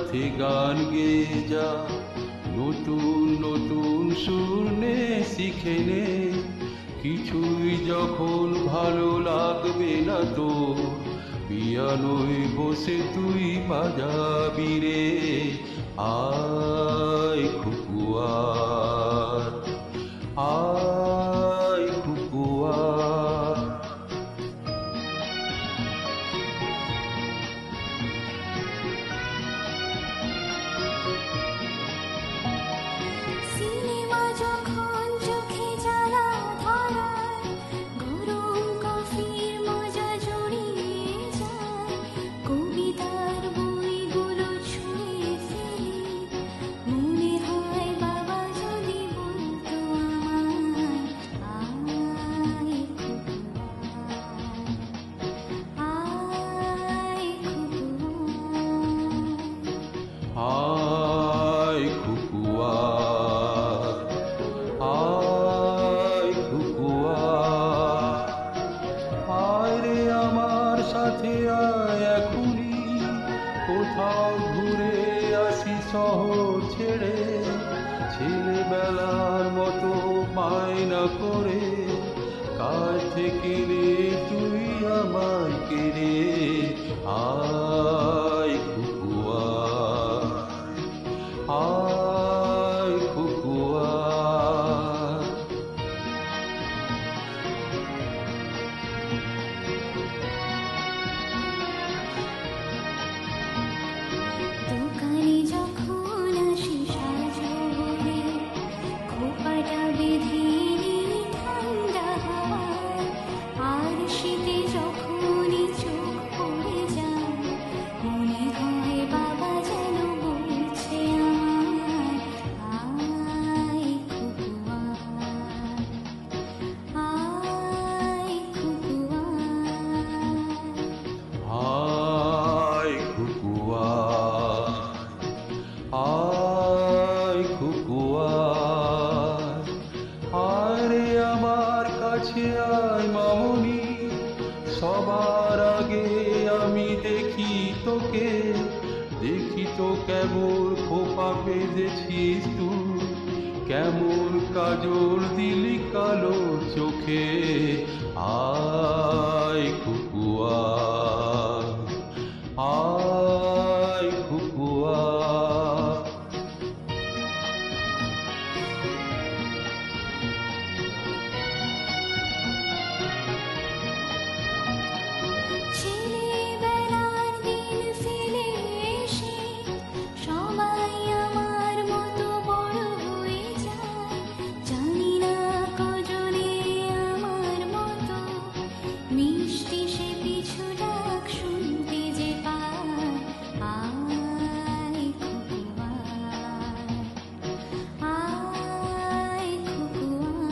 সাথে গান গেয়ে যা, নতুন নতুন সুর নে শিখে নে। কিছুই যখন ভালো লাগবে না তো, পিয়ানোয় বসে তুই বাজাবি রে। আয় খুকুয়া, আয় খুকুয়া। সিনেমা যখন চোখে জ্বালা ধরায়, গরম কফির মজা জড়িয়ে যায়, কবিতার বইগুলো ছুঁয়ে ফেলি, মনে হয় বাবা যদি বলতো আমায়, আয় খুকুয়া, আয় খুকুয়া। আয় খুকুয়া, আয় খুকুয়া। আয় রে আমার সাথে আয় এখুনি, কোথাও ঘুরে আসি শহর ছেড়ে। ছেলেবেলার মতো বায়না করে, কাল থেকে রে তুই আমায় কেড়ে। আয় খুকুয়া, আয় খুকুয়া। দোকানে যখন আসি সাজরে, খোপাটা বেঁধে নিই ঠান্ডা হাওয়ায়, আর শীতে যখনই চোখ পড়ে যায়, মনে হয় বাবা যেন বলছে আমায়, আয় খুকুয়া, আয় খুকুয়া। আয় খুকুয়া, আয় খুকুয়া। আয় রে আমার কাছে আয় মামনি, সবার আগে আমি দেখি তোকে। দেখি তো কেমন খোপা বেঁধেছিস তুই, কেমন কাজল দিলি কালো চোখে। আয় খুকুয়া, আয় খুকুয়া। ছেলেবেলার দিন ফিরে এসে সবাই আমার মতো বড় হয়ে যায়, জানি না কজনে আমার মতো মিষ্টি সে পিছু ডাক শুনতে যে পায়, আয় খুকুয়া, আয় খুকুয়া।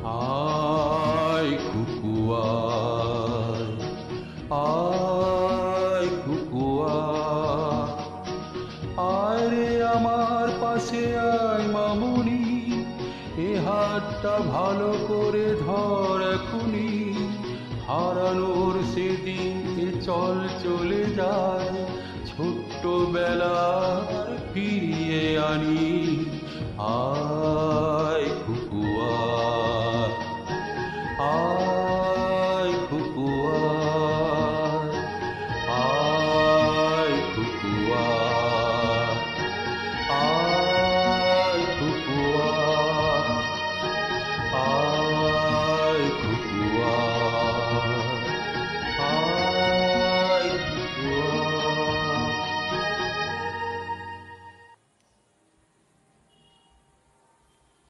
আয় খুকুয়া, আয় খুকুয়া। আয় রে আমার পাশে আয় মামুনি, এ হাতটা ভালো করে ধর এখুনি। হারানোর সেদিন চল চলে যায়, ছোট্টবেলার ফিরিয়ে আনি। আয় খুকুয়া, আয়।